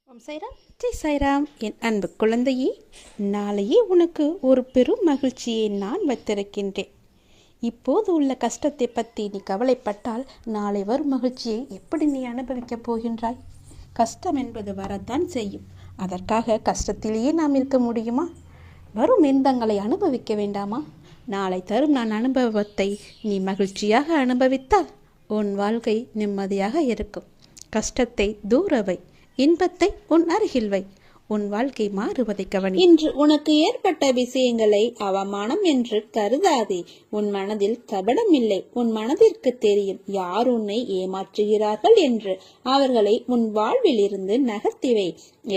ஓம் சாய்ராம், ஜெய் சாய்ராம். என் அன்பு குழந்தையே, நாளையே உனக்கு ஒரு பெரும் மகிழ்ச்சியை நான் வைத்திருக்கின்றேன். இப்போது உள்ள கஷ்டத்தை பற்றி நீ கவலைப்பட்டால் நாளை வரும் மகிழ்ச்சியை எப்படி நீ அனுபவிக்கப் போகின்றாய்? கஷ்டம் என்பது வரத்தான் செய்யும். அதற்காக கஷ்டத்திலேயே நாம் இருக்க முடியுமா? வரும் இன்பங்களை அனுபவிக்க வேண்டாமா? நாளை தரும் நான் அனுபவத்தை நீ மகிழ்ச்சியாக அனுபவித்தால் உன் வாழ்க்கை நிம்மதியாக இருக்கும். கஷ்டத்தை தூரவை, இன்பத்தை உன் அருகில் வை. உன் வாழ்க்கை மாறுவதை கவனி. இன்று உனக்கு ஏற்பட்ட விஷயங்களை அவமானம் என்று கருதாதே. உன் மனதில் கபடம் இல்லை. உன் மனதிற்கு தெரியும் யார் உன்னை ஏமாற்றுகிறார்கள் என்று. அவர்களை உன் வாழ்வில் இருந்து நகர்த்திவை.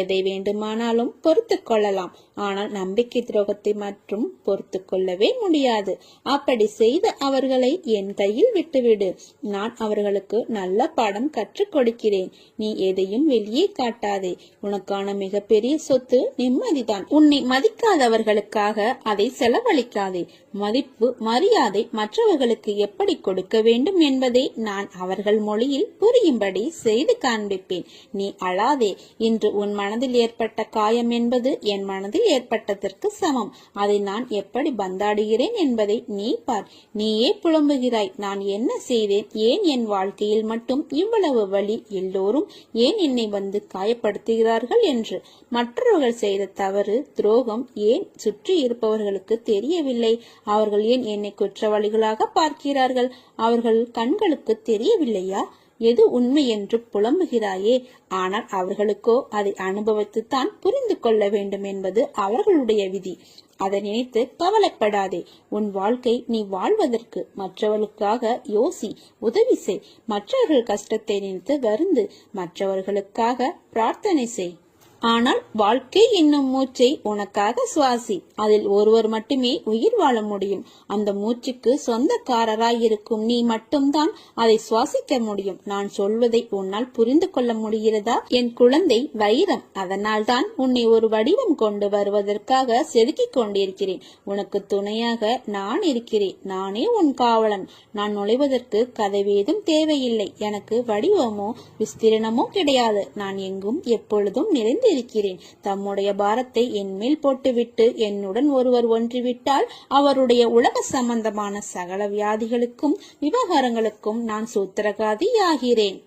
எதை வேண்டுமானாலும் பொறுத்து கொள்ளலாம். ஆனால் நம்பிக்கை துரோகத்தை மற்றும் பொறுத்து கொள்ளவே முடியாது. அப்படி செய்த அவர்களை என் கையில் விட்டுவிடு. நான் அவர்களுக்கு நல்ல பாடம் கற்றுக் கொடுக்கிறேன். நீ எதையும் வெளியே காட்டாதே. உனக்கான மிகப்பெரிய சொத்து நிம்மதிதான். உன்னை மதிக்காதவர்களுக்காக அதை செலவழிக்காதே. மதிப்பு, மரியாதை மற்றவர்களுக்கு எப்படி கொடுக்க வேண்டும் என்பதை நான் அவர்கள் மொழியில் புரியும்படி செய்து காண்பிப்பேன். நீ அழாதே. இன்று உன் மனதில் ஏற்பட்ட காயம் என்பது என் மனதில் ஏற்பட்டதற்கு சமம். அதை நான் எப்படி பந்தாடுகிறேன் என்பதை நீ பார். நீயே புலம்புகிறாய், நான் என்ன செய்தேன்? ஏன் என் வாழ்க்கையில் மட்டும் இவ்வளவு வலி? எல்லோரும் ஏன் என்னை வந்து காயப்படுத்துகிறார்கள் என்று. மற்றவர்கள் செய்த தவறு, துரோகம் ஏன் சுற்றி இருப்பவர்களுக்கு தெரியவில்லை? அவர்கள் ஏன் என்னை குற்றவாளிகளாக பார்க்கிறார்கள்? அவர்கள் கண்களுக்கு தெரியவில்லையா எது உண்மை என்று புலம்புகிறாயே? ஆனால் அவர்களுக்கோ அதை அனுபவித்துத்தான் புரிந்து கொள்ள வேண்டும் என்பது அவர்களுடைய விதி. அதை நினைத்து கவலைப்படாதே. உன் வாழ்க்கை நீ வாழ்வதற்கு. மற்றவர்களுக்காக யோசி, உதவி செய். மற்றவர்கள் கஷ்டத்தை நினைத்து வருந்து. மற்றவர்களுக்காக பிரார்த்தனை செய். ஆனால் வாழ்க்கை என்னும் மூச்சை உனக்காக சுவாசி. அதில் ஒருவர் மட்டுமே உயிர் வாழ முடியும். அந்த மூச்சுக்கு சொந்தக்காரராய் இருக்கும் நீ மட்டும்தான் அதை சுவாசிக்க முடியும். நான் சொல்வதை உன்னால் புரிந்து கொள்ள முடிகிறதா? என் குழந்தை வைரம். அதனால் தான் உன்னை ஒரு வடிவம் கொண்டு வருவதற்காக செதுக்கிக் கொண்டிருக்கிறேன். உனக்கு துணையாக நான் இருக்கிறேன். நானே உன் காவலன். நான் நுழைவதற்கு கதவேதும் தேவையில்லை. எனக்கு வடிவமோ விஸ்திரணமோ கிடையாது. நான் எங்கும் எப்பொழுதும் நிறைந்து இருக்கிறேன். தம்முடைய பாரத்தை என் மேல் போட்டுவிட்டு என்னுடன் ஒருவர் ஒன்றிவிட்டால் அவருடைய உலக சம்பந்தமான சகல வியாதிகளுக்கும் விவகாரங்களுக்கும் நான் சூத்திரகாதி ஆகிறேன்.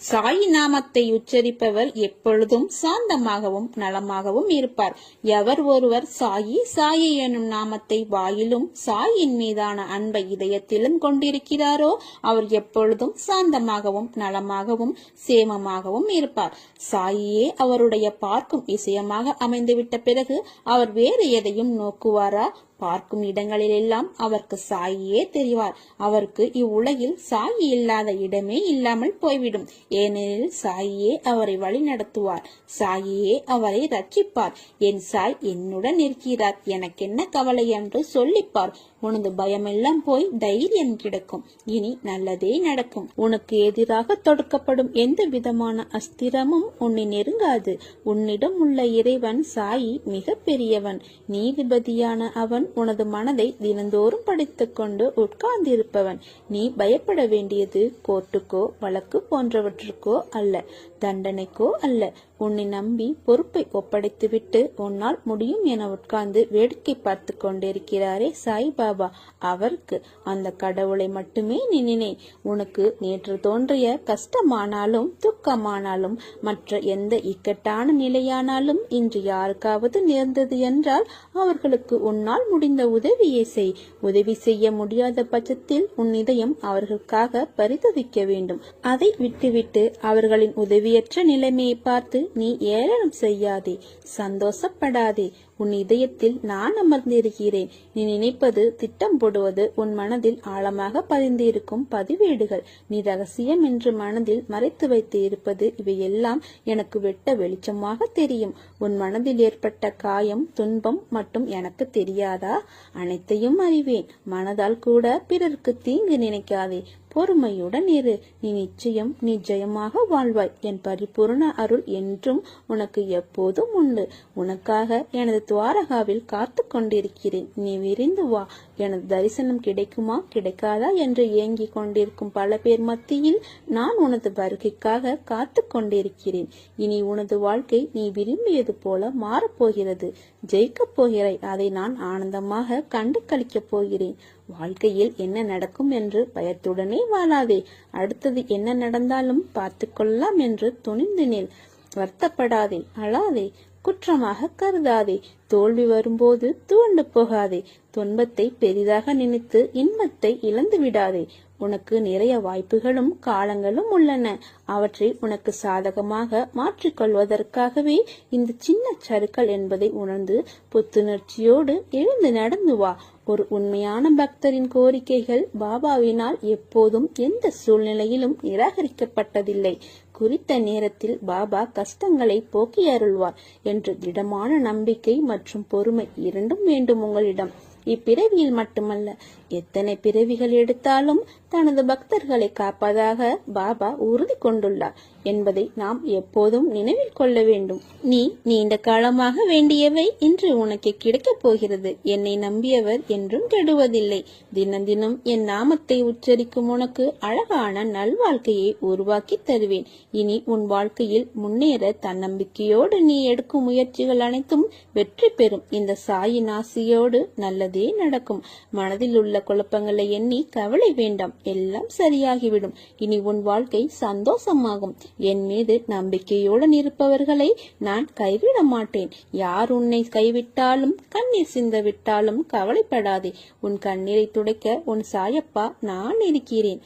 சாயி நாமத்தை உச்சரிப்பவர் எப்பொழுதும் சாந்தமாகவும் நலமாகவும் இருப்பார். எவர் ஒருவர் சாயி சாயி எனும் நாமத்தை வாயிலும் சாயின் மீதான அன்பை இதயத்திலும் கொண்டிருக்கிறாரோ அவர் எப்பொழுதும் சாந்தமாகவும் நலமாகவும் சேமமாகவும் இருப்பார். சாயியே அவருடைய பார்க்கும் விஷயமாக அமைந்துவிட்ட பிறகு அவர் வேறு எதையும் நோக்குவாரா? பார்க்கும் இடங்களிலெல்லாம் அவருக்கு சாயியே தெரிவார். அவருக்கு இவ்வுலகில் சாயி இல்லாத இடமே இல்லாமல் போய்விடும். ஏனெனில் சாயியே அவரை வழி நடத்துவார். சாயியே அவரை ரட்சிப்பார். என் சாய் என்னுடன் இருக்கிறார், எனக்கென்ன கவலை என்று சொல்லிப்பார். உனது பயமெல்லாம் போய் தைரியம் கிடைக்கும். இனி நல்லதே நடக்கும். உனக்கு எதிராக தொடுக்கப்படும் எந்த விதமான அஸ்திரமும் உன்னை நெருங்காது. உன்னிடம் உள்ள இறைவன் சாயி மிக பெரியவன். நீதிபதியான அவன் உனது மனதை தினந்தோறும் படித்துக் கொண்டு உட்கார்ந்திருப்பவன். நீ பயப்பட வேண்டியது கோர்ட்டுக்கோ வழக்கு போன்றவற்றுக்கோ அல்ல, தண்டனைக்கோ அல்ல. உன்னை நம்பி பொறுப்பை ஒப்படைத்துவிட்டு உன்னால் முடியும் என உட்கார்ந்து வேடிக்கை பார்த்து கொண்டிருக்கிறாரே சாய்பாபா, அவருக்கு அந்த கடவுளை மட்டுமே நினை. உனக்கு நேற்று தோன்றிய கஷ்டமானாலும் துக்கமானாலும் மற்ற எந்த இக்கட்டான நிலையானாலும் இன்று யாருக்காவது நேர்ந்தது என்றால் அவர்களுக்கு உன்னால் முடிந்த உதவியை செய். உதவி செய்ய முடியாத பட்சத்தில் உன் இதயம் அவர்களுக்காக பரிதவிக்க வேண்டும். அதை விட்டுவிட்டு அவர்களின் உதவியற்ற நிலைமையை பார்த்து நீ ஏளனம் செய்யாதே, சந்தோஷப்படாதே. உன் இதயத்தில் நான் அமர்ந்திருக்கிறேன். நீ நினைப்பது, திட்டம் போடுவது உன் மனதில் ஆழமாக பதிந்திருக்கும் பதிவேடுகள். நீ ரகசியம் என்று மனதில் மறைத்து வைத்து இருப்பது இவையெல்லாம் எனக்கு வெட்ட வெளிச்சமாக தெரியும். உன் மனதில் ஏற்பட்ட காயம், துன்பம் மட்டும் எனக்கு தெரியாதா? அனைத்தையும் அறிவேன். மனதால் கூட பிறருக்கு தீங்கு நினைக்காதே. பொறுமையுடன் இரு. நீ நிச்சயம் நீ ஜெயமாக வாழ்வாய். என் பரிபூர்ண அருள் என்றும் உனக்கு எப்போதும் உண்டு. உனக்காக எனது துவாரகாவில் காத்து கொண்டிருக்கிறேன். நீ விரைந்து வா. எனது தரிசனம் கிடைக்குமா கிடைக்காதா என்று ஏங்கிக் கொண்டிருக்கும் பல பேர் மத்தியில் நான் உனது வருகைக்காக காத்து கொண்டிருக்கிறேன். இனி உனது வாழ்க்கை நீ விரும்பியது போல மாறப்போகிறது. ஜெயிக்கப் போகிறாய். அதை நான் ஆனந்தமாக கண்டு கழிக்கப் போகிறேன். வாழ்க்கையில் என்ன நடக்கும் என்று பயத்துடனே வாழாதே. அடுத்தது என்ன நடந்தாலும் பார்த்து கொள்ளலாம் என்று துணிந்து நில். வருத்தப்படாதே, அழாதே, குற்றமாக கருதாதே. தோல்வி வரும்போது துவண்டு போகாதே. துன்பத்தை பெரிதாக நினைத்து இன்பத்தை இழந்து விடாதே. உனக்கு நிறைய வாய்ப்புகளும் காலங்களும் உள்ளன. அவற்றை உனக்கு சாதகமாக மாற்றிக்கொள்வதற்காகவே இந்த சின்ன சறுக்கல் என்பதை உணர்ந்து புத்துணர்ச்சியோடு எழுந்து நடந்து வா. ஒரு உண்மையான பக்தரின் கோரிக்கைகள் பாபாவினால் எப்போதும் எந்த சூழ்நிலையிலும் நிராகரிக்கப்பட்டதில்லை. குறித்த நேரத்தில் பாபா கஷ்டங்களை போக்கி அருள்வார் என்று திடமான நம்பிக்கை மற்றும் பொறுமை இரண்டும் வேண்டும் உங்களிடம். இப்பிறவியில் மட்டுமல்ல, எத்தனை பிறவிகள் எடுத்தாலும் தனது பக்தர்களை காப்பதாக பாபா உறுதி கொண்டுள்ளார் என்பதை நாம் எப்போதும் நினைவில் கொள்ள வேண்டும். நீ நீண்ட காலமாக வேண்டியவை இன்று உனக்கு கிடைக்கப் போகிறது. என்னை நம்பியவர் என்றும் கெடுவதில்லை. தினம் தினம் என் நாமத்தை உச்சரிக்கும் உனக்கு அழகான நல்வாழ்க்கையை உருவாக்கி தருவேன். இனி உன் வாழ்க்கையில் முன்னேற தன்னம்பிக்கையோடு நீ எடுக்கும் முயற்சிகள் அனைத்தும் வெற்றி பெறும். இந்த சாயின் ஆசியோடு நல்லதே நடக்கும். மனதில் உள்ள குழப்பங்களை எண்ணி கவலை வேண்டாம். எல்லாம் சரியாகிவிடும். இனி உன் வாழ்க்கை சந்தோஷமாகும். என் மீது நம்பிக்கையுடன் இருப்பவர்களை நான் கைவிட மாட்டேன். யார் உன்னை கைவிட்டாலும் கண்ணீர் சிந்த விட்டாலும் கவலைப்படாதே. உன் கண்ணீரை துடைக்க உன் சாயப்பா நான் இருக்கிறேன்.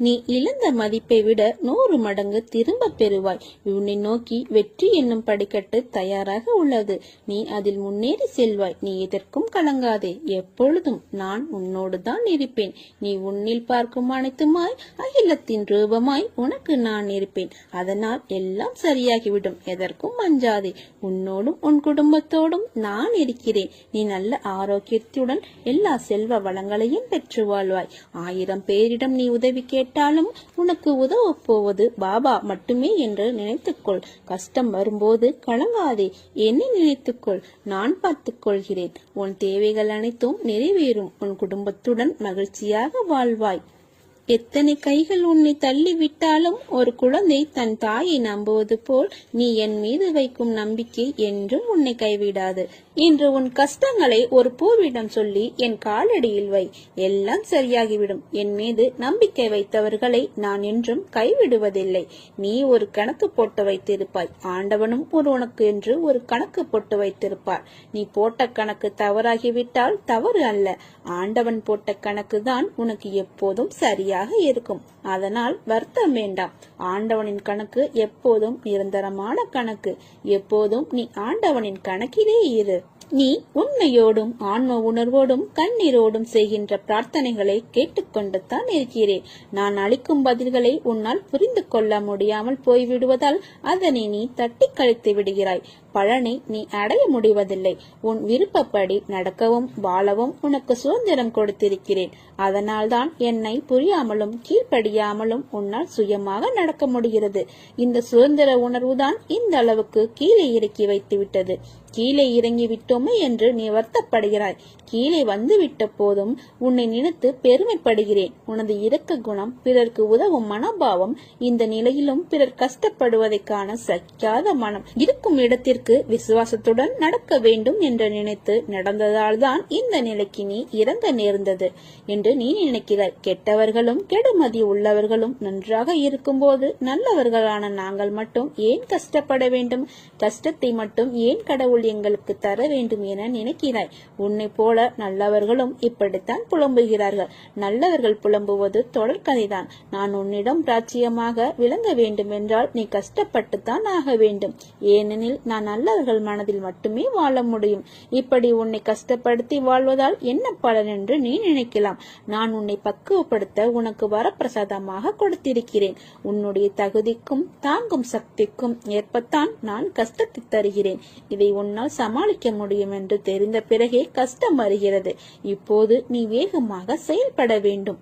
நீ இழந்த மதிப்பை விட 100 மடங்கு திரும்ப பெறுவாய். உன்னை நோக்கி வெற்றி என்னும் படிக்கட்டு தயாராக உள்ளது. நீ அதில் முன்னேறி செல்வாய். நீ எதற்கும் கலங்காதே. எப்பொழுதும் நான் உன்னோடு தான் இருப்பேன். நீ உன்னில் பார்க்கும் அனைத்துமாய் அகிலத்தின் ரூபமாய் உனக்கு நான் இருப்பேன். அதனால் எல்லாம் சரியாகிவிடும். எதற்கும் அஞ்சாதே. உன்னோடும் உன் குடும்பத்தோடும் நான் இருக்கிறேன். நீ நல்ல ஆரோக்கியத்துடன் எல்லா செல்வ வளங்களையும் பெற்று வாழ்வாய். 1000 பேரிடம் நீ உதவி கேட்டாலும் உனக்கு உதவ போவது பாபா மட்டுமே என்று நினைத்துக்கொள். கஷ்டம் வரும்போது கலங்காதே. என்னை நினைத்துக்கொள். நான் பார்த்துக் கொள்கிறேன். உன் தேவைகள் அனைத்தும் நிறைவேறும். உன் குடும்பத்துடன் மகிழ்ச்சியாக வாழ்வாய். எத்தனை கைகள் உன்னை தள்ளி விட்டாலும் ஒரு குழந்தை தன் தாயை நம்புவது போல் நீ என் மீது வைக்கும் நம்பிக்கை என்றும் உன்னை கைவிடாது. இன்று உன் கஷ்டங்களை ஒரு பூவிடம் சொல்லி என் காலடியில் வை. எல்லாம் சரியாகிவிடும். என் மீது நம்பிக்கை வைத்தவர்களை நான் என்றும் கைவிடுவதில்லை. நீ ஒரு கணக்கு போட்டு வைத்திருப்பாய். ஆண்டவனும் உனக்கு என்று ஒரு கணக்கு போட்டு வைத்திருப்பார். நீ போட்ட கணக்கு தவறாகிவிட்டால் தவறு அல்ல. ஆண்டவன் போட்ட கணக்கு தான் உனக்கு எப்போதும் சரியாக இருக்கும். அதனால் வருத்தம் வேண்டாம். ஆண்டவனின் கணக்கு எப்போதும் நிரந்தரமான கணக்கு. எப்போதும் நீ ஆண்டவனின் கணக்கிலே இரு. நீ உண்மையோடும் ஆன்ம உணர்வோடும் கண்ணீரோடும் செய்கின்ற பிரார்த்தனைகளை கேட்டுக்கொண்டு தான் இருக்கிறேன். நான் அளிக்கும் பதில்களை உன்னால் புரிந்து கொள்ள முடியாமல் போய்விடுவதால் அதனை நீ தட்டி கழித்து விடுகிறாய். பலனை நீ அடைய முடிவதில்லை. உன் விருப்பப்படி நடக்கவும் வாழவும் உனக்கு சுதந்திரம் கொடுத்திருக்கிறேன். அதனால்தான் என்னை புரியாமலும் கீழ்ப்படியாமலும் உன்னால் சுயமாக நடக்க முடிகிறது. இந்த சுதந்திர உணர்வுதான் இந்த அளவுக்கு கீழே இறக்கி வைத்து விட்டது. கீழே இறங்கி விட்டோமே என்று நீ வருத்தப்படுகிறாய். கீழே வந்து விட்ட போதும் உன்னை நினைத்து பெருமைப்படுகிறேன். உனது இரக்க குணம், பிறர்க்கு உதவும் மனோபாவம், இந்த நிலையிலும் பிறர் கஷ்டப்படுவதை காண சகிக்காத மனம் இருக்கும் இடத்திற்கு விசுவாசத்துடன் நடக்க வேண்டும் என்று நினைத்து நடந்ததால் தான் இந்த நிலைக்கு நீ இறங்க நேர்ந்தது என்று நீ நினைக்கிறாய். கெட்டவர்களும் கெடுமதி உள்ளவர்களும் நன்றாக இருக்கும் போது நல்லவர்களான நாங்கள் மட்டும் ஏன் கஷ்டப்பட வேண்டும்? கஷ்டத்தை மட்டும் ஏன் கடவுள் எங்களுக்கு தர வேண்டும் என நினைக்கிறாய். உன்னை போல நல்லவர்களும் இப்படித்தான் புலம்புகிறார்கள். நல்லவர்கள் புலம்புவது தொடர்கதைதான். நான் உன்னிடம் ராஜ்யமாக விளங்க வேண்டும் என்றால் நீ கஷ்டப்பட்டுத்தான் ஆக வேண்டும். ஏனெனில் நான் நல்லவர்கள் மனதில் மட்டுமே வாழ முடியும். இப்படி உன்னை கஷ்டப்படுத்தி வாழ்வதால் என்ன பலன் என்று நீ நினைக்கலாம். நான் உன்னை பக்குவப்படுத்த உனக்கு வரப்பிரசாதமாக கொடுத்திருக்கிறேன். உன்னுடைய தகுதிக்கும் தாங்கும் சக்திக்கும் ஏற்பத்தான் நான் கஷ்டத்தை தருகிறேன். இதை உன்னால் சமாளிக்க முடியும் என்று தெரிந்த பிறகே கஷ்டம் வருகிறது. இப்போது நீ வேகமாக செயல்பட வேண்டும்.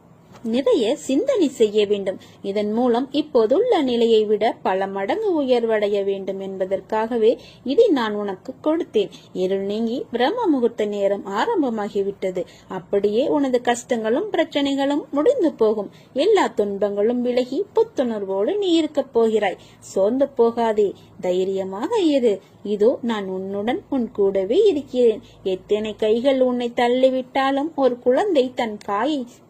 நிறைய சிந்தனை செய்ய வேண்டும். இதன் மூலம் இப்போதுள்ள நிலையை விட பல மடங்கு உயர்வடைய வேண்டும் என்பதற்காகவே இதை நான் உனக்கு கொடுத்தேன். இருள் நீங்கி பிரம்ம முகூர்த்த நேரம் ஆரம்பமாகிவிட்டது. அப்படியே உனது கஷ்டங்களும் பிரச்சனைகளும் முடிந்து போகும். எல்லா துன்பங்களும் விலகி புத்துணர்வோடு நீ இருக்கப் போகிறாய். சோர்ந்து போகாதே, தைரியமாக இரு. இதோ நான் உன்னுடன் உன் கூடவே இருக்கிறேன். எத்தனை கைகள் உன்னை தள்ளிவிட்டாலும் ஒரு குழந்தை தன்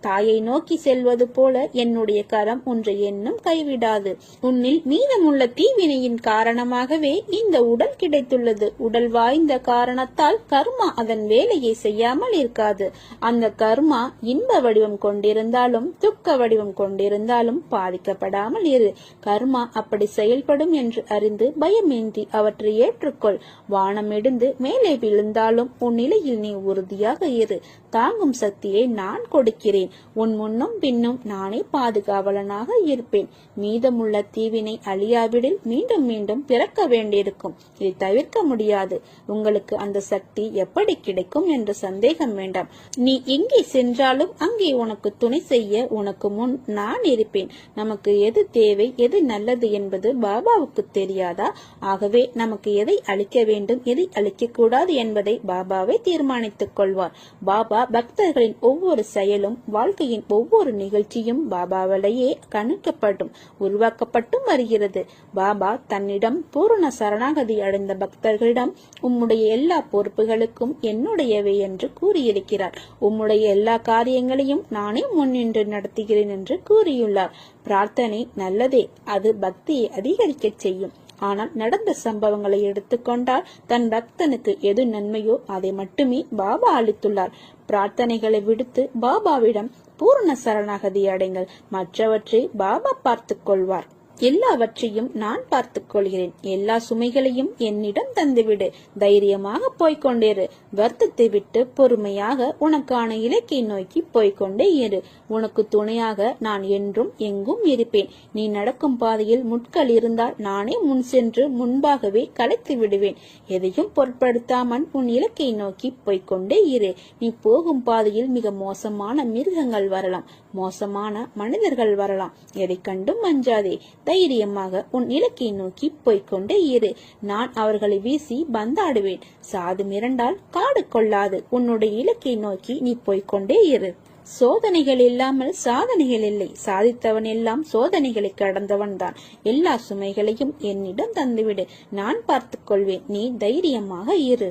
தாயை நோக்கி செல்வது போல என்னுடைய கரம் ஒன்றை என்னும் கைவிடாது. உன்னில் மீதமுள்ள தீவினையின் காரணமாகவே இந்த உடல் கிடைத்துள்ளது. உடல் வாய்ந்த காரணத்தால் கர்மா அதன் வேலையை செய்யாமல் இருக்காது. அந்த கர்மா இன்ப வடிவம் கொண்டிருந்தாலும் துக்க வடிவம் கொண்டிருந்தாலும் பாதிக்கப்படாமல் இரு. கர்மா அப்படி செயல்படும் என்று அறிந்து பயமின்றி அவற்றை ஏற்றுக்கொள். வானம் எடுந்து மேலே விழுந்தாலும் உன் நிலையில் நீ உறுதியாக இரு. தாங்கும் சக்தியை நான் கொடுக்கிறேன். உன் முன்னும் பின்னும் நானே பாதுகாவலனாக இருப்பேன். மீதமுள்ள தீவினை அழியாவிடில் மீண்டும் மீண்டும் பிறக்க வேண்டியிருக்கும். இதை தவிர்க்க முடியாது. உங்களுக்கு அந்த சக்தி எப்படி கிடைக்கும் என்ற சந்தேகம் வேண்டாம். நீ எங்கே சென்றாலும் அங்கே உனக்கு துணை செய்ய உனக்கு முன் நான் இருப்பேன். நமக்கு எது தேவை, எது நல்லது என்பது பாபாவுக்கு தெரியாதா? ஆகவே நமக்கு எதை அளிக்க வேண்டும், எதை அளிக்க கூடாது என்பதை பாபாவே தீர்மானித்துக் கொள்வார். பாபா பக்தர்களின் ஒவ்வொரு செயலும் வாழ்க்கையின் ஒவ்வொரு நிகழ்ச்சியும் பாபாவிலேயே கணிக்கப்பட்டும் உருவாக்கப்பட்டும் வருகிறது. பாபா தன்னிடம் பூரண சரணாகதி அடைந்த பக்தர்களிடம் உம்முடைய எல்லா பொறுப்புகளுக்கும் என்னுடையவை என்று கூறியிருக்கிறார். உம்முடைய எல்லா காரியங்களையும் நானே முன்னின்று நடத்துகிறேன் என்று கூறியுள்ளார். பிரார்த்தனை நல்லதே, அது பக்தியை அதிகரிக்க செய்யும். ஆனால் நடந்த சம்பவங்களை எடுத்துக்கொண்டால் தன் பக்தனுக்கு எது நன்மையோ அதை மட்டுமே பாபா அளித்துள்ளார். பிரார்த்தனைகளை விடுத்து பாபாவிடம் பூர்ண சரணாகதி அடைங்கள். மற்றவற்றை பாபா பார்த்துக் கொள்வார். எல்லாவற்றையும் நான் பார்த்துக் கொள்கிறேன். எல்லா சுமைகளையும் என்னிடம் தந்துவிடு. தைரியமாக போய்கொண்டேரு. வருத்தத்தை விட்டு பொறுமையாக உனக்கான இலக்கை நோக்கி போய்கொண்டே இரு. உனக்கு துணையாக நான் என்றும் எங்கும் இருப்பேன். நீ நடக்கும் பாதையில் முட்கள் இருந்தால் நானே முன் சென்று முன்பாகவே கலைத்து விடுவேன். எதையும் பொருட்படுத்தாமல் உன் இலக்கை நோக்கி போய்கொண்டே இரு. நீ போகும் பாதையில் மிக மோசமான மிருகங்கள் வரலாம், மோசமான மனிதர்கள் வரலாம். எதை கண்டும் அஞ்சாதே. தைரியமாக உன் இலக்கை நோக்கி போய்கொண்டே இரு. நான் அவர்களை வீசி பந்தாடுவேன். சாது மிரண்டால் காடு கொள்ளாது. உன்னுடைய இலக்கை நோக்கி நீ போய்கொண்டே இரு. சோதனைகள் இல்லாமல் சாதனைகள் இல்லை. சாதித்தவன் எல்லாம் சோதனைகளை கடந்தவன் தான். எல்லா சுமைகளையும் என்னிடம் தந்துவிடு. நான் பார்த்துக் கொள்வேன். நீ தைரியமாக இரு.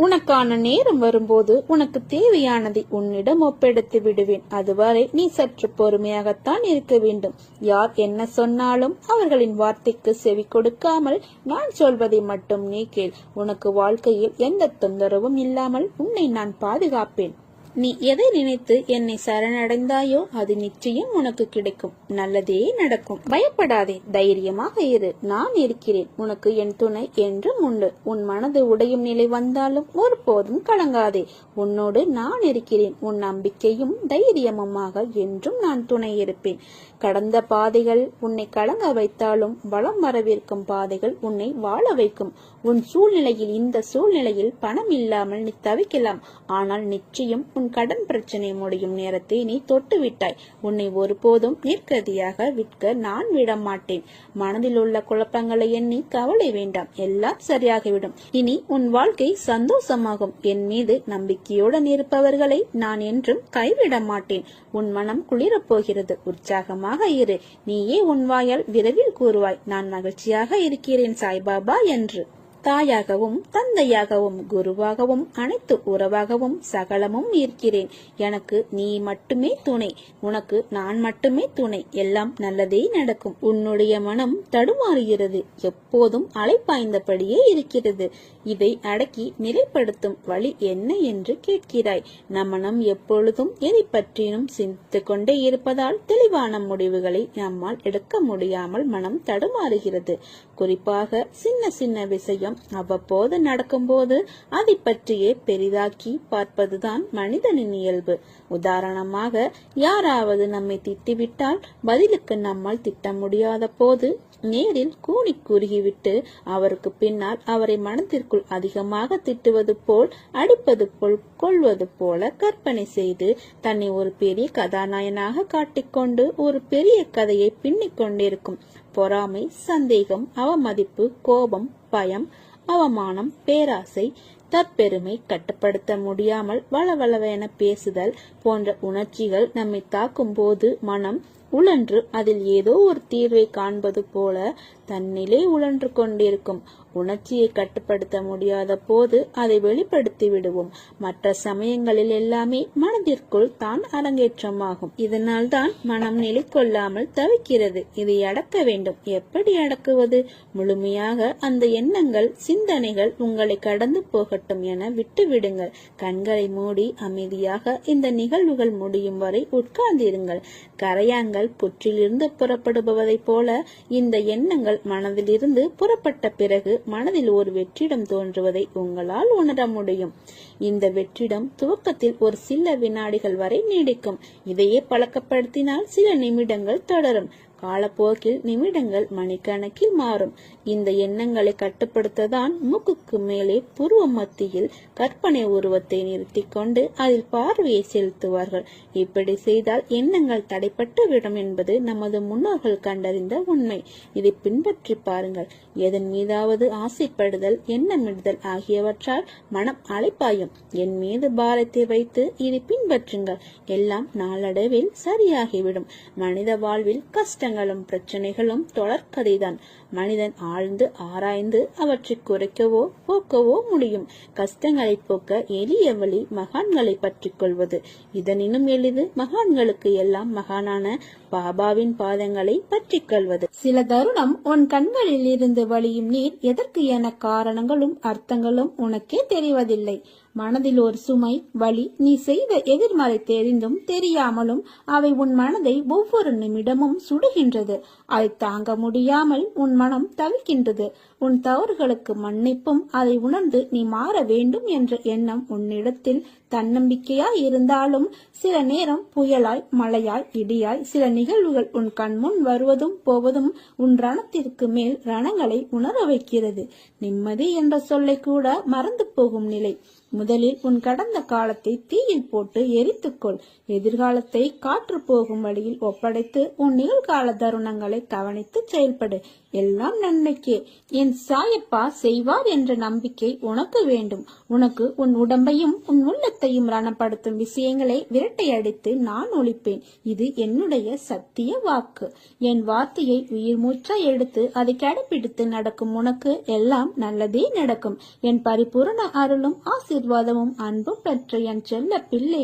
உனக்கான நேரம் வரும்போது உனக்கு தேவையானதை உன்னிடம் ஒப்படைத்து விடுவேன். அதுவரை நீ சற்று பொறுமையாகத்தான் இருக்க வேண்டும். யார் என்ன சொன்னாலும் அவர்களின் வார்த்தைக்கு செவி கொடுக்காமல் நான் சொல்வதை மட்டும் நீ கேள். உனக்கு வாழ்க்கையில் எந்த தொந்தரவும் இல்லாமல் உன்னை நான் பாதுகாப்பேன். நீ எதை நினைத்து என்னை சரணடைந்தாயோ அது நிச்சயம் உனக்கு கிடைக்கும். நல்லதே நடக்கும். பயப்படாதே, தைரியமாக இரு. நான் இருக்கிறேன். உனக்கு என் துணை என்றும் உண்டு. உன் மனது உடையும் நிலை வந்தாலும் ஒருபோதும் கலங்காதே. உன்னோடு நான் இருக்கிறேன். உன் நம்பிக்கையும் தைரியமுமாக என்றும் நான் துணை இருப்பேன். கடந்த பாதைகள் உன்னை கலங்க வைத்தாலும் வளம் வரவிருக்கும் பாதைகள் உன்னை வாழ வைக்கும். உன் சூழ்நிலையில் இந்த சூழ்நிலையில் பணம் இல்லாமல் நீ தவிக்கலாம். ஆனால் நிச்சயம் உன் கடன் பிரச்சனை முடியும் நேரத்தை நீ தொட்டு விட்டாய். உன்னை ஒருபோதும் நிர்கதியாக விற்க நான் விட மாட்டேன். மனதில் உள்ள குழப்பங்களை எண்ணி கவலை வேண்டாம். எல்லாம் சரியாகிவிடும். இனி உன் வாழ்க்கை சந்தோஷமாகும். என் மீது நம்பிக்கையுடன் இருப்பவர்களை நான் என்றும் கைவிட மாட்டேன். உன் மனம் குளிரப் போகிறது. உற்சாகமாக இரு. நீயே உன் வாயால் விரைவில் கூறுவாய், நான் மகிழ்ச்சியாக இருக்கிறேன் சாய்பாபா என்று. தாயாகவும் தந்தையாகவும் குருவாகவும் அனைத்து உறவாகவும் சகலமும் இருக்கிறேன். எனக்கு நீ மட்டுமே துணை. உனக்கு நான் மட்டுமே துணை. எல்லாம் நல்லதே நடக்கும். உன்னுடைய மனம் தடுமாறுகிறது. எப்போதும் அலைப்பாய்ந்தபடியே இருக்கிறது. இதை அடக்கி நிலைப்படுத்தும் வழி என்ன என்று கேட்கிறாய். நம் மனம் எப்பொழுதும் எதை பற்றியும் சிந்தித்துக் கொண்டே இருப்பதால் தெளிவான முடிவுகளை நம்மால் எடுக்க முடியாமல் மனம் தடுமாறுகிறது. குறிப்பாக சின்ன சின்ன விஷயம் அவ்வப்போது நடக்கும்போது அதை பற்றியே பெரிதாக்கி பார்ப்பதுதான் மனிதனின் இயல்பு. உதாரணமாக, யாராவது நம்மை திட்டிவிட்டால் பதிலுக்கு நம்மால் திட்ட முடியாத போது நேரில் கூனி குறுகிவிட்டு அவருக்கு பின்னால் அவரை மனத்திற்குள் அதிகமாக திட்டுவது போல், அடிப்பது போல், கொள்வது போல கற்பனை செய்து தன்னை ஒரு பெரிய கதாநாயகனாக காட்டிக்கொண்டு ஒரு பெரிய கதையை பின்னிக் கொண்டிருக்கும் பொறாமை, சந்தேகம், அவமதிப்பு, கோபம், பயம், அவமானம், பேராசை, தற்பெருமை, கட்டுப்படுத்த முடியாமல் வளவளவென பேசுதல் போன்ற உணர்ச்சிகள் நம்மை தாக்கும் போது மனம் உழன்று அதில் ஏதோ ஒரு தீர்வை காண்பது போல தன்னிலே உழன்று கொண்டிருக்கும். உணர்ச்சியை கட்டுப்படுத்த முடியாத போது அதை வெளிப்படுத்தி விடுவோம். மற்ற சமயங்களில் எல்லாமே மனதிற்குள் தான் அரங்கேற்றமாகும். இதனால் தான் மனம் நிலை கொள்ளாமல் தவிக்கிறது. இதை அடக்க வேண்டும். எப்படி அடக்குவது? முழுமையாக அந்த எண்ணங்கள், சிந்தனைகள் உங்களை கடந்து போகட்டும் என விட்டு விடுங்கள். கண்களை மூடி அமைதியாக இந்த நிகழ்வுகள் முடியும் வரை உட்கார்ந்திருங்கள். கரையாங்கள் புற்றிலிருந்து புறப்படுபவதைப் போல இந்த எண்ணங்கள் மனதிலிருந்து புறப்பட்ட பிறகு மனதில் ஒரு வெற்றிடம் தோன்றுவதை உங்களால் உணர முடியும். இந்த வெற்றிடம் துவக்கத்தில் ஒரு சில வினாடிகள் வரை நீடிக்கும். இதையே பழக்கப்படுத்தினால் சில நிமிடங்கள் தொடரும். காலப்போக்கில் நிமிடங்கள் மணிக்கணக்கில் மாறும். இந்த எண்ணங்களை கட்டுப்படுத்ததான் மூக்குக்கு மேலே புருவ மத்தியில் கற்பனை உருவத்தை நிறுத்தி கொண்டு அதில் பார்வையை செலுத்துவார்கள். இப்படி செய்தால் எண்ணங்கள் தடைப்பட்டு விடும் என்பது நமது முன்னோர்கள் கண்டறிந்த உண்மை. இதை பின்பற்றி பாருங்கள். எதன் மீதாவது ஆசைப்படுதல், எண்ணமிடுதல் ஆகியவற்றால் மனம் அலைப்பாயும். என் மீது பாரத்தை வைத்து இதை பின்பற்றுங்கள். எல்லாம் நாளடைவில் சரியாகிவிடும். மனித வாழ்வில் கஷ்டங்களும் பிரச்சனைகளும் தொடர்கதைதான். மனிதன் ஆழ்ந்து ஆராய்ந்து அவற்றை குறைக்கவோ போக்கவோ முடியும். கஷ்டங்களை போக்க எளிய வழி மகான்களை பற்றி கொள்வது. இதனினும் எளிது மகான்களுக்கு எல்லாம் மகானான பாபாவின் பாதங்களை பற்றி கொள்வது. சில தருணம் உன் கண்களில் இருந்து வழியும் நீர் எதற்கு என காரணங்களும் அர்த்தங்களும் உனக்கே தெரிவதில்லை. மனதில் ஒரு சுமை, வலி, நீ செய்த எதிர்மறை தெரிந்தும் தெரியாமலும் அவை உன் மனதை ஒவ்வொரு நிமிடமும் சுடுகின்றது. அதை தாங்க முடியாமல் உன் மனம் தவிக்கின்றது. உன் தவறுகளுக்கு மன்னிப்பும் அதை உணர்ந்து நீ மாற வேண்டும் என்ற எண்ணம் உன்னிடத்தில் தன்னம்பிக்கையாய் இருந்தாலும் சில நேரம் புயலாய், மழையாய், இடியாய் சில நிகழ்வுகள் உன் கண்முன் வருவதும் போவதும் உன் ரணத்திற்கு மேல் ரணங்களை உணர வைக்கிறது. நிம்மதி என்ற சொல்லை கூட மறந்து போகும் நிலை. முதலில் உன் கடந்த காலத்தை தீயில் போட்டு எரித்துக்கொள். எதிர்காலத்தை காற்று போகும் வழியில் ஒப்படைத்து உன் நிகழ்கால தருணங்களை கவனித்து செயல்படு. எல்லாம் நன்மைக்கே. என் சாயப்பா செய்வார் என்ற நம்பிக்கை உனக்கு வேண்டும். உனக்கு உன் உடம்பையும் உன் உள்ளத்தையும் ரணப்படுத்தும் விஷயங்களை விரட்டையடித்து நான் ஒழிப்பேன். இது என்னுடைய சத்திய வாக்கு. என் வார்த்தையை உயிர் மூச்சா எடுத்து அதை கடைபிடித்து நடக்கும் உனக்கு எல்லாம் நல்லதே நடக்கும். என் பரிபூரண அருளும் ஆசீர்வாதமும் அன்பும் பெற்ற என் செல்ல பிள்ளை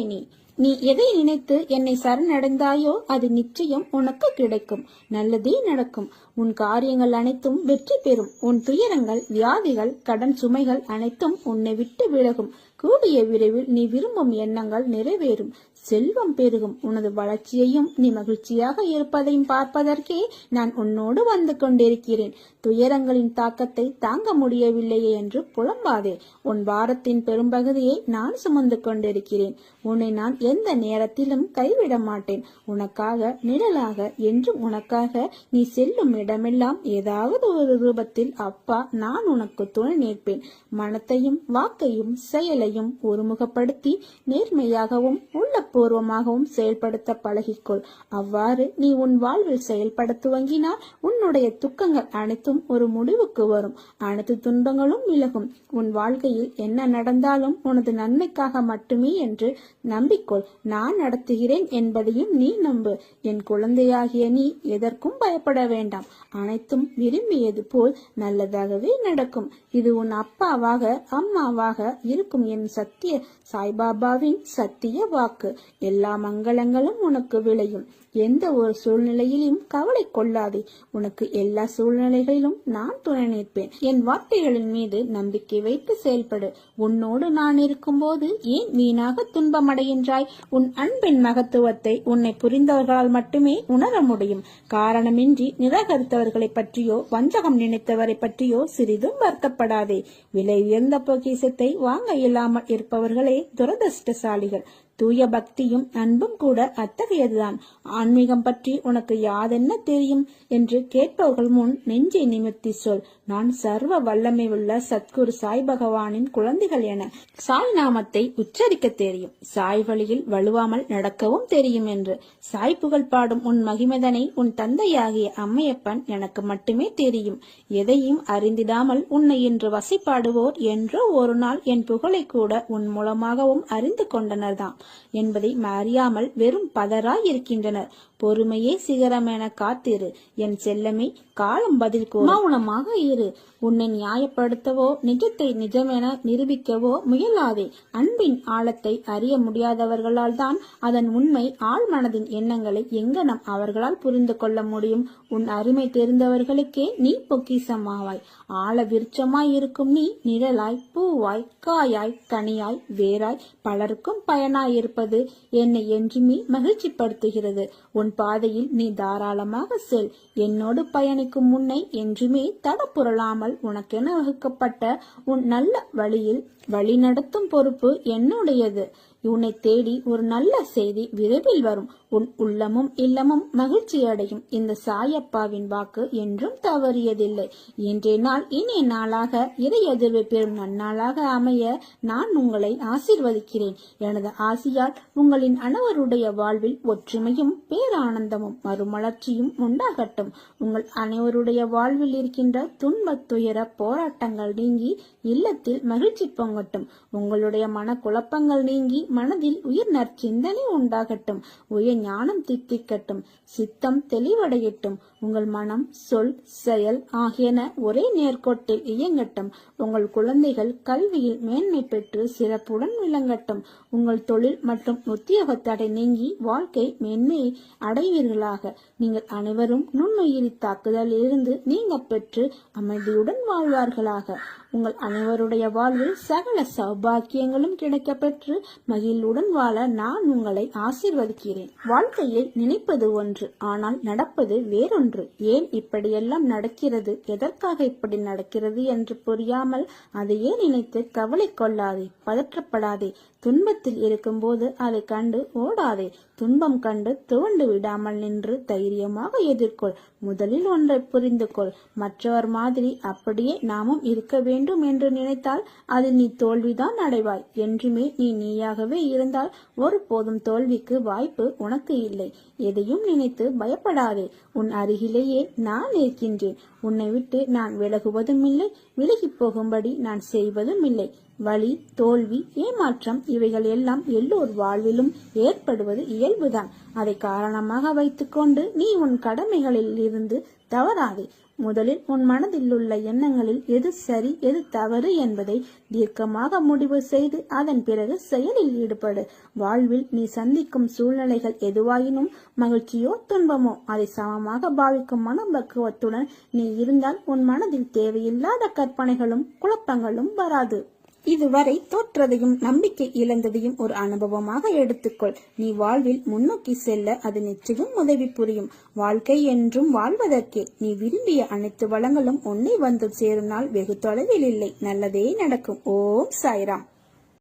நீ எதை நினைத்து என்னை சரணடைந்தாயோ அது நிச்சயம் உனக்கு கிடைக்கும். நல்லதே நடக்கும். உன் காரியங்கள் அனைத்தும் வெற்றி பெறும். உன் துயரங்கள், வியாதிகள், கடன் சுமைகள் அனைத்தும் உன்னை விட்டு விலகும். கூடிய விரைவில் நீ விரும்பும் எண்ணங்கள் நிறைவேறும். செல்வம் பெருகும். உனது வளர்ச்சியையும் நீ மகிழ்ச்சியாக இருப்பதையும் பார்ப்பதற்கே நான் உன்னோடு வந்து கொண்டிருக்கிறேன். துயரங்களின் தாக்கத்தை தாங்க முடியவில்லையே என்று புலம்பாதே. உன் பாரத்தின் பெரும்பகுதியை நான் சுமந்து கொண்டிருக்கிறேன். உன்னை நான் எந்த நேரத்திலும் கைவிட மாட்டேன். உனக்காக நிழலாக என்றும் உனக்காக நீ செல்லும் இடமெல்லாம் ஏதாவது ஒரு ரூபத்தில் அப்பா நான் உனக்கு துணை நிற்பேன். மனத்தையும் வாக்கையும் செயலையும் ஒருமுகப்படுத்தி நேர்மையாகவும் உள்ளபூர்வமாகவும் செயல்படுத்த பழகிக்கொள். அவ்வாறு நீ உன் வாழ்வில் செயல்பட துவங்கினால் உன்னுடைய துக்கங்கள் அனைத்தும் ஒரு முடிவுக்கு வரும். அனைத்து துன்பங்களும் விலகும். உன் வாழ்க்கையில் என்ன நடந்தாலும் உனது நன்மைக்காக மட்டுமே என்று நம்பிக்கொள். நான் நடத்துகிறேன் என்பதையும் நீ நம்பு. என் குழந்தையாகிய நீ எதற்கும் பயப்பட வேண்டாம். அனைத்தும் விரும்பியது போல் நல்லதாகவே நடக்கும். இது உன் அப்பாவாக அம்மாவாக இருக்கும் என் சத்திய சாய்பாபாவின் சத்திய வாக்கு. எல்லா மங்களங்களும் உனக்கு விளையும். எந்த ஒரு சூழ்நிலையிலும் கவலை கொள்ளாதே. உனக்கு எல்லா சூழ்நிலைகளிலும் நான் துணை நிற்பேன். என் வார்த்தைகளின் மீது நம்பிக்கை வைத்து செயல்படு. உன்னோடு நான் இருக்கும்போது ஏன் வீணாக துன்பமடைகின்றாய்? உன் அன்பின் மகத்துவத்தை உன்னை புரிந்தவர்களால் மட்டுமே உணர முடியும். காரணமின்றி நிராகரித்தவர்களை பற்றியோ வஞ்சகம் நினைத்தவரை பற்றியோ சிறிதும் வருத்தப்படாதே. விலை உயர்ந்த பொக்கிஷத்தை வாங்க இயலாமல் இருப்பவர்களே துரதிர்ஷ்டசாலிகள். தூய பக்தியும் அன்பும் கூட அத்தகையதுதான். ஆன்மீகம் பற்றி உனக்கு யாதென்ன தெரியும் என்று கேட்பவர்கள் முன் நெஞ்சை நிமிர்த்தி சொல். நான் சர்வ வல்லமை உள்ள சத்குரு சாய் பகவானின் குழந்தைகள் என சாய் நாமத்தை உச்சரிக்க தெரியும், சாய் வழியில் வலுவாமல் நடக்கவும் தெரியும் என்று. சாய் புகழ் பாடும் உன் மகிமதனை உன் தந்தையாகிய அம்மையப்பன் எனக்கு மட்டுமே தெரியும். எதையும் அறிந்திடாமல் உன்னை இன்று வசைப்பாடுவோர் என்றோ ஒரு நாள் என் புகழை கூட உன் மூலமாகவும் அறிந்து கொண்டனர்தான் என்பதை அறியாமல் வெறும் பதராய் இருக்கின்றனர். பொறுமையே சிகரம் என காத்திரு என் செல்லமே, காலம் பதில் கூறும். மௌனமாக இரு. உன்னை நியாயப்படுத்தவோ நிஜத்தை நிஜமென நிரூபிக்கவோ முயலாதே. அன்பின் ஆழத்தை அறிய முடியாதவர்களால் தான் அதன் உண்மை ஆழ்மனதின் எண்ணங்களை எங்கனம் அவர்களால் புரிந்து கொள்ள முடியும்? உன் அருமை தெரிந்தவர்களுக்கே நீ பொக்கிசமாவாய். ஆழ விருட்சமாய் இருக்கும் நீ நிழலாய், பூவாய், காயாய், கனியாய், வேராய் பலருக்கும் பயனாய் இருப்பது என்னை என்றுமே மகிழ்ச்சிப்படுத்துகிறது. உன் பாதையில் நீ தாராளமாக செல். என்னோடு பயணிக்கும் முன்னை என்றுமே தடப்புரளாமல் உனக்கென வகுக்கப்பட்ட உன் நல்ல வழியில் வழிநடத்தும் பொறுப்பு என்னுடையது. உன்னை தேடி ஒரு நல்ல செய்தி விரைவில் வரும். உன் உள்ளமும் இல்லமும் மகிழ்ச்சி அடையும். இந்த சாயப்பாவின் வாக்கு என்றும் தவறியதில்லை. இன்றைய நாள் இனிய நாளாக இறை எதிர்வை பெறும் நன்னாளாக அமைய நான் உங்களை ஆசீர்வதிக்கிறேன். எனது ஆசியால் உங்களின் அனைவருடைய வாழ்வில் ஒற்றுமையும் பேரானந்தமும் மறுமலர்ச்சியும் உண்டாகட்டும். உங்கள் அனைவருடைய வாழ்வில் இருக்கின்ற துன்பத் துயர போராட்டங்கள் நீங்கி இல்லத்தில் மகிழ்ச்சி பொங்கட்டும். உங்களுடைய மனக்குழப்பங்கள் நீங்கி மனதில் உயிர் நற்சிந்தனை உண்டாகட்டும். உயர் ஞானம் தித்திக்கட்டும். சித்தம் தெளிவடையட்டும். உங்கள் மனம், சொல், செயல் ஆகியன ஒரே நேர்கோட்டில் இயங்கட்டும். உங்கள் குழந்தைகள் கல்வியில் மேன்மை பெற்று சிறப்புடன் விளங்கட்டும். உங்கள் தொழில் மற்றும் உத்தியோக தடை நீங்கி வாழ்க்கை மேன்மையை அடைவீர்களாக. நீங்கள் அனைவரும் நுண்ணுயிரி தாக்குதலில் இருந்து நீங்க பெற்று அமைதியுடன் வாழ்வார்களாக. உங்கள் அனைவருடைய வாழ்வில் சகல சௌபாக்கியங்களும் கிடைக்க பெற்று மகிழ்வுடன் வாழ நான் உங்களை ஆசீர்வதிக்கிறேன். வாழ்க்கையை நினைப்பது ஒன்று, ஆனால் நடப்பது வேறொன்று. ஏன் இப்படியெல்லாம் நடக்கிறது, எதற்காக இப்படி நடக்கிறது என்று புரியாமல் அதையே நினைத்து கவலை கொள்ளாதே, பதற்றப்படாதே. துன்பத்தில் இருக்கும்போது அதை கண்டு ஓடாதே. துன்பம் கண்டு துவண்டு விடாமல் நின்று தைரியமாக எதிர்கொள். முதலில் ஒன்றை புரிந்து கொள். மற்றவர் மாதிரி அப்படியே நாமும் இருக்க வேண்டும் என்று நினைத்தால் அதில் நீ தோல்விதான் அடைவாய். என்றுமே நீ நீயாகவே இருந்தால் ஒருபோதும் தோல்விக்கு வாய்ப்பு உனக்கு இல்லை. எதையும் நினைத்து பயப்படாதே. உன் அருகிலேயே நான் இருக்கின்றேன். உன்னை விட்டு நான் விலகுவதும் இல்லை, விலகி போகும்படி நான் செய்வதும் இல்லை. வலி, தோல்வி, ஏமாற்றம் இவைகள் எல்லாம் எல்லோர் வாழ்விலும் ஏற்படுவது இயல்புதான். அதை காரணமாக வைத்துக்கொண்டு நீ உன் கடமைகளில் இருந்து தவறாதே. முதலில் உன் மனதில் உள்ள எண்ணங்களில் எது சரி எது தவறு என்பதை தீர்க்கமாக முடிவு செய்து அதன் பிறகு செயலில் ஈடுபடு. வாழ்வில் நீ சந்திக்கும் சூழ்நிலைகள் எதுவாயினும் மகிழ்ச்சியோ துன்பமோ அதை சமமாக பாவிக்கும் மனப்பக்குவத்துடன் நீ இருந்தால் உன் மனதில் தேவையில்லாத கற்பனைகளும் குழப்பங்களும் வராது. இதுவரை தோற்றதையும் நம்பிக்கை இழந்ததையும் ஒரு அனுபவமாக எடுத்துக்கொள். நீ வாழ்வில் முன்னோக்கி செல்ல அது நிச்சயம் உதவி புரியும். வாழ்க்கை என்றும் வாழ்வதற்கே. நீ விரும்பிய அனைத்து வளங்களும் உன்னை வந்து சேரும் நாள் வெகு தொலைவில் இல்லை. நல்லதே நடக்கும். ஓம் சாய்ராம்.